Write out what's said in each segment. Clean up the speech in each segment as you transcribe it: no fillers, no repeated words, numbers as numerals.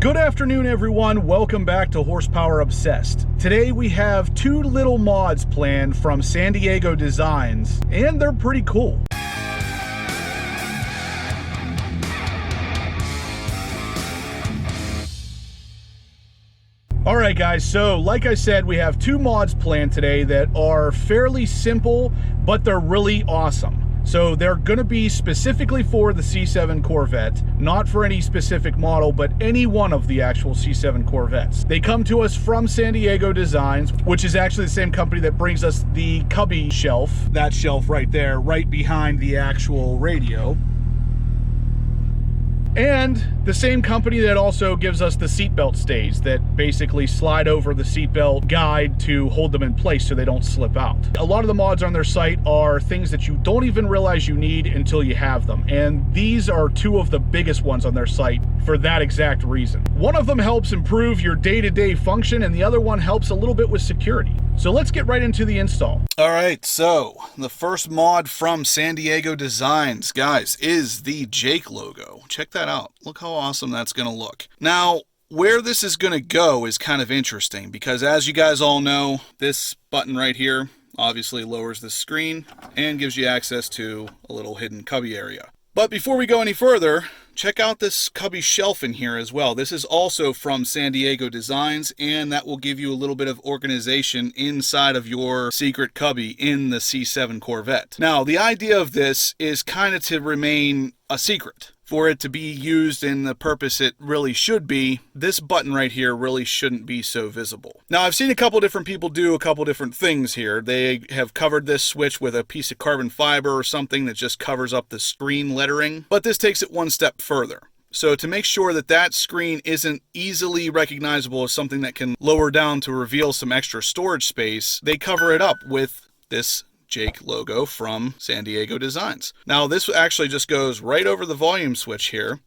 Good afternoon, everyone. Welcome back to Horsepower Obsessed. Today we have two little mods planned from Sandyeggo Designs, and they're pretty cool. Alright guys, so like I said, we have two mods planned today that are fairly simple, but they're really awesome. So they're going to be specifically for the C7 Corvette, not for any specific model, but any one of the actual C7 Corvettes. They come to us from Sandyeggo Designs, which is actually the same company that brings us the Cubby Shelf. That shelf right there, right behind the actual radio. And the same company that also gives us the seatbelt stays that basically slide over the seatbelt guide to hold them in place so they don't slip out. A lot of the mods on their site are things that you don't even realize you need until you have them. And these are two of the biggest ones on their site for that exact reason. One of them helps improve your day-to-day function and the other one helps a little bit with security. So let's get right into the install. All right, so the first mod from Sandyeggo Designs, guys, is the Jake logo. Check that out. Look how awesome that's going to look. Now, where this is going to go is kind of interesting because as you guys all know, this button right here obviously lowers the screen and gives you access to a little hidden cubby area. But before we go any further, check out this cubby shelf in here as well. This is also from Sandyeggo Designs, and that will give you a little bit of organization inside of your secret cubby in the C7 Corvette. Now, the idea of this is kind of to remain a secret. For it to be used in the purpose it really should be, this button right here really shouldn't be so visible. Now, I've seen a couple different people do a couple different things here. They have covered this switch with a piece of carbon fiber or something that just covers up the screen lettering, but this takes it one step further. So to make sure that that screen isn't easily recognizable as something that can lower down to reveal some extra storage space, they cover it up with this Jake logo from Sandyeggo Designs. Now this actually just goes right over the volume switch here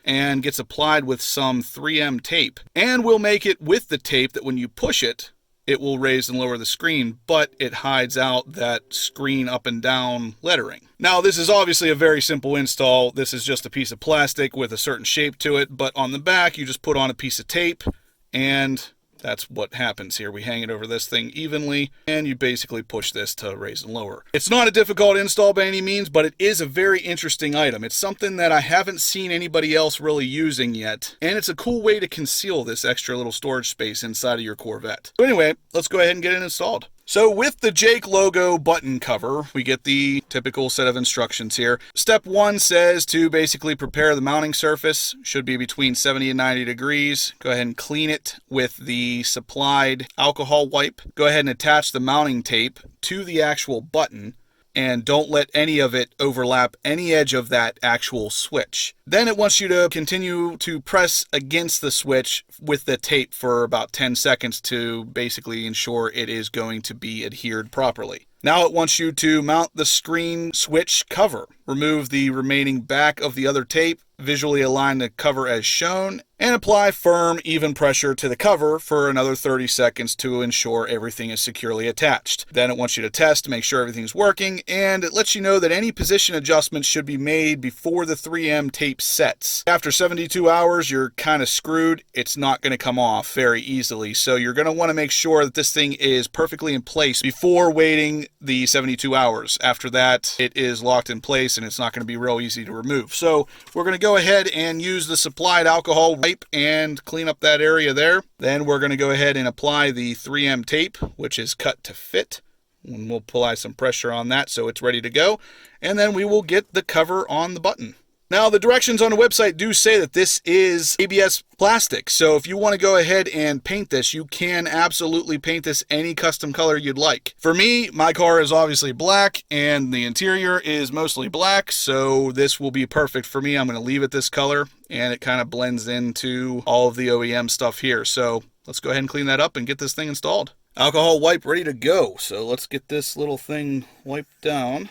and gets applied with some 3M tape, and we'll make it with the tape that when you push it, it will raise and lower the screen, but it hides out that screen up and down lettering. Now this is obviously a very simple install. This is just a piece of plastic with a certain shape to it, but on the back you just put on a piece of tape and that's what happens here. We hang it over this thing evenly, and you basically push this to raise and lower. It's not a difficult install by any means, but it is a very interesting item. It's something that I haven't seen anybody else really using yet, and it's a cool way to conceal this extra little storage space inside of your Corvette. So anyway, let's go ahead and get it installed. So with the Jake logo button cover, we get the typical set of instructions here. Step 1 says to basically prepare the mounting surface. Should be between 70 and 90 degrees. Go ahead and clean it with the supplied alcohol wipe. Go ahead and attach the mounting tape to the actual button, and don't let any of it overlap any edge of that actual switch. Then it wants you to continue to press against the switch with the tape for about 10 seconds to basically ensure it is going to be adhered properly. Now it wants you to mount the screen switch cover. Remove the remaining back of the other tape, visually align the cover as shown, and apply firm, even pressure to the cover for another 30 seconds to ensure everything is securely attached. Then it wants you to test to make sure everything's working, and it lets you know that any position adjustments should be made before the 3M tape sets. After 72 hours, you're kind of screwed. It's not going to come off very easily, so you're going to want to make sure that this thing is perfectly in place before waiting the 72 hours. After that, it is locked in place and it's not going to be real easy to remove. So we're going to go ahead and use the supplied alcohol wipe and clean up that area there. Then we're going to go ahead and apply the 3M tape, which is cut to fit. And we'll apply some pressure on that so it's ready to go. And then we will get the cover on the button. Now, the directions on the website do say that this is ABS plastic, so if you want to go ahead and paint this, you can absolutely paint this any custom color you'd like. For me, my car is obviously black, and the interior is mostly black, so this will be perfect for me. I'm going to leave it this color, and it kind of blends into all of the OEM stuff here. So let's go ahead and clean that up and get this thing installed. Alcohol wipe ready to go, so let's get this little thing wiped down.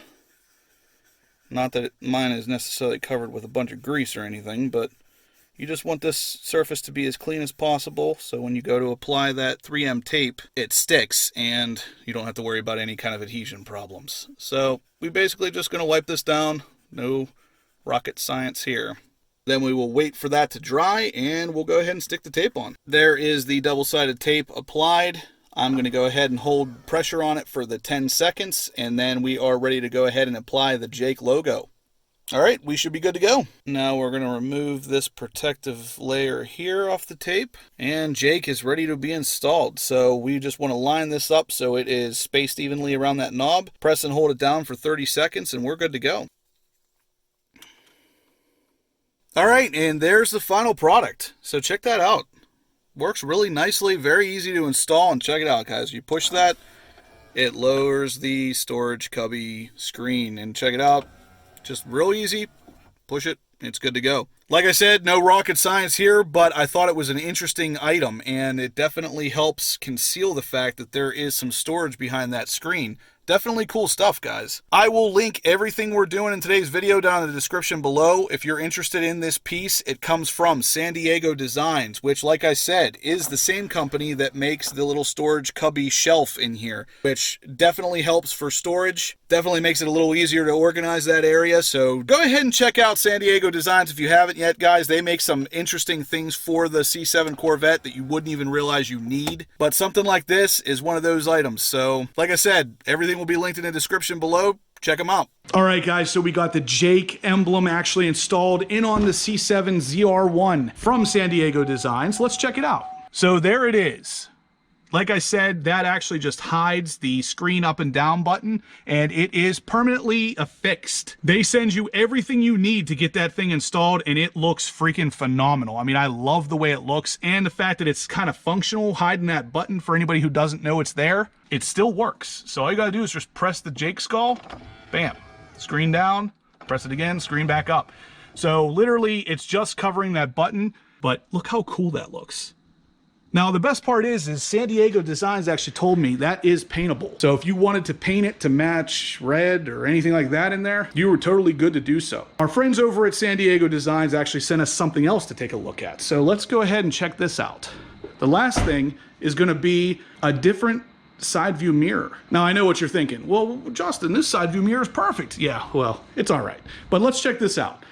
Not that mine is necessarily covered with a bunch of grease or anything, but you just want this surface to be as clean as possible, so when you go to apply that 3M tape, it sticks and you don't have to worry about any kind of adhesion problems. So we're basically just going to wipe this down. No rocket science here. Then we will wait for that to dry and we'll go ahead and stick the tape on. There is the double-sided tape applied. I'm going to go ahead and hold pressure on it for the 10 seconds and then we are ready to go ahead and apply the Jake logo. All right, we should be good to go. Now we're going to remove this protective layer here off the tape, and Jake is ready to be installed. So we just want to line this up so it is spaced evenly around that knob. Press and hold it down for 30 seconds and we're good to go. All right, and there's the final product. So check that out. Works really nicely, very easy to install, and check it out, guys. You push that, it lowers the storage cubby screen, and check it out. Just real easy. Push it. It's good to go. Like I said, no rocket science here, but I thought it was an interesting item, and it definitely helps conceal the fact that there is some storage behind that screen. Definitely cool stuff, guys. I will link everything we're doing in today's video down in the description below. If you're interested in this piece, it comes from Sandyeggo Designs, which, like I said, is the same company that makes the little storage cubby shelf in here, which definitely helps for storage. Definitely makes it a little easier to organize that area. So go ahead and check out Sandyeggo Designs if you haven't yet, guys. They make some interesting things for the C7 Corvette that you wouldn't even realize you need. But something like this is one of those items. So, like I said, everything will be linked in the description below. Check them out. All right, guys, so we got the Jake emblem actually installed in on the C7 ZR1 from Sandyeggo Designs. Let's check it out. So there it is. Like I said, that actually just hides the screen up and down button, and it is permanently affixed. They send you everything you need to get that thing installed, and it looks freaking phenomenal. I mean, I love the way it looks, and the fact that it's kind of functional, hiding that button for anybody who doesn't know it's there. It still works. So all you gotta do is just press the Jake skull, bam, screen down, press it again, screen back up. So literally, it's just covering that button, but look how cool that looks. Now, the best part is Sandyeggo Designs actually told me that is paintable. So if you wanted to paint it to match red or anything like that in there, you were totally good to do so. Our friends over at Sandyeggo Designs actually sent us something else to take a look at. So let's go ahead and check this out. The last thing is going to be a different side view mirror. Now, I know what you're thinking. Well, Justin, this side view mirror is perfect. Yeah, well, it's all right. But let's check this out.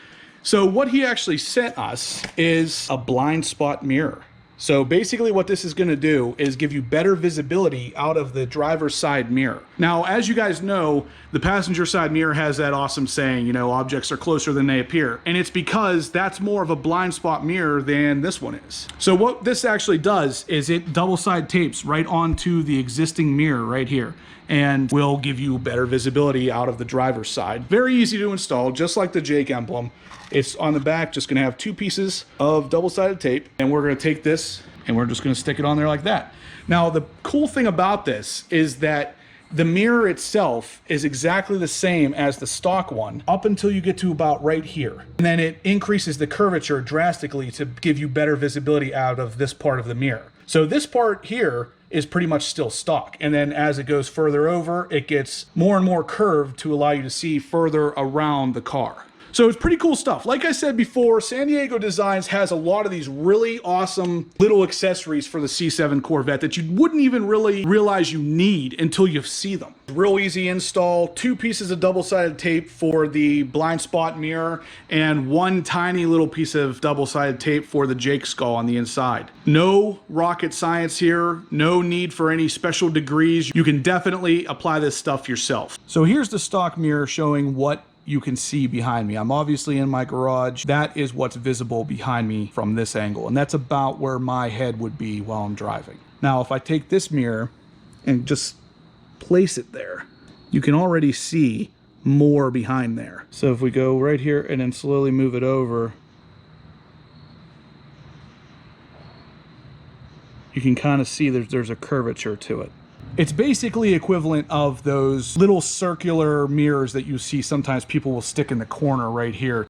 So what he actually sent us is a blind spot mirror. So basically what this is going to do is give you better visibility out of the driver's side mirror. Now, as you guys know, the passenger side mirror has that awesome saying, you know, objects are closer than they appear. And it's because that's more of a blind spot mirror than this one is. So what this actually does is it double side tapes right onto the existing mirror right here, and will give you better visibility out of the driver's side. Very easy to install, just like the Jake emblem. It's on the back, just gonna have two pieces of double-sided tape, and we're gonna take this and we're just gonna stick it on there like that. Now, the cool thing about this is that the mirror itself is exactly the same as the stock one up until you get to about right here. And then it increases the curvature drastically to give you better visibility out of this part of the mirror. So this part here is pretty much still stock. And then as it goes further over, it gets more and more curved to allow you to see further around the car. So it's pretty cool stuff. Like I said before, Sandyeggo Designs has a lot of these really awesome little accessories for the C7 Corvette that you wouldn't even really realize you need until you see them. Real easy install, two pieces of double-sided tape for the blind spot mirror, and one tiny little piece of double-sided tape for the Jake skull on the inside. No rocket science here, no need for any special degrees. You can definitely apply this stuff yourself. So here's the stock mirror showing what you can see behind me. I'm obviously in my garage. That is what's visible behind me from this angle, and that's about where my head would be while I'm driving. Now, if I take this mirror and just place it there, you can already see more behind there. So if we go right here and then slowly move it over, you can kind of see there's a curvature to it. It's basically equivalent of those little circular mirrors that you see sometimes people will stick in the corner right here.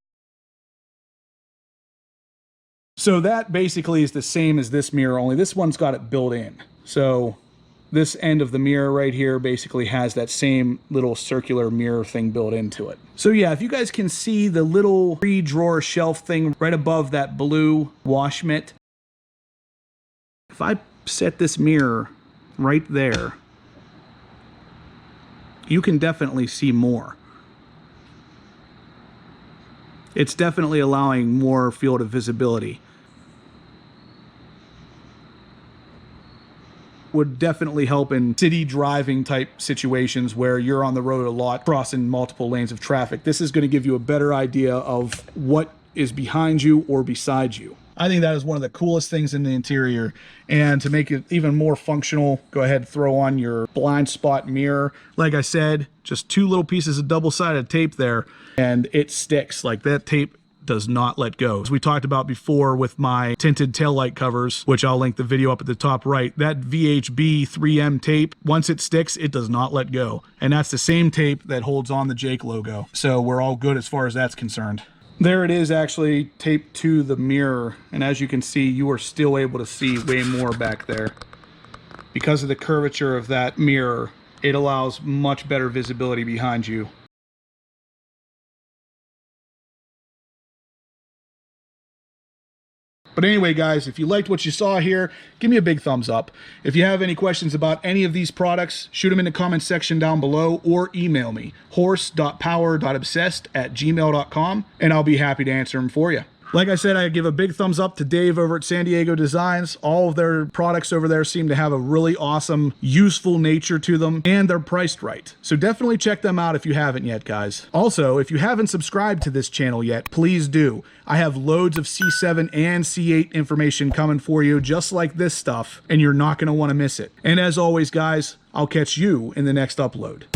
So that basically is the same as this mirror, only this one's got it built in. So this end of the mirror right here basically has that same little circular mirror thing built into it. So yeah, if you guys can see the little three-drawer shelf thing right above that blue wash mitt, if I set this mirror right there, you can definitely see more. it's definitely allowing more field of visibility. Would definitely help in city driving type situations where you're on the road a lot, crossing multiple lanes of traffic. This is going to give you a better idea of what is behind you or beside you. I think that is one of the coolest things in the interior. And to make it even more functional, go ahead and throw on your blind spot mirror. Like I said, just 2 little pieces of double-sided tape there, and it sticks. Like, that tape does not let go. As we talked about before with my tinted taillight covers, which I'll link the video up at the top right, that VHB 3M tape, once it sticks, it does not let go. And that's the same tape that holds on the Jake logo. So we're all good as far as that's concerned. There it is, actually taped to the mirror. And as you can see, you are still able to see way more back there. Because of the curvature of that mirror, it allows much better visibility behind you. But anyway, guys, if you liked what you saw here, give me a big thumbs up. If you have any questions about any of these products, shoot them in the comments section down below or email me, horse.power.obsessed@gmail.com, and I'll be happy to answer them for you. Like I said, I give a big thumbs up to Dave over at Sandyeggo Designs. All of their products over there seem to have a really awesome, useful nature to them, and they're priced right. So definitely check them out if you haven't yet, guys. Also, if you haven't subscribed to this channel yet, please do. I have loads of C7 and C8 information coming for you, just like this stuff, and you're not going to want to miss it. And as always, guys, I'll catch you in the next upload.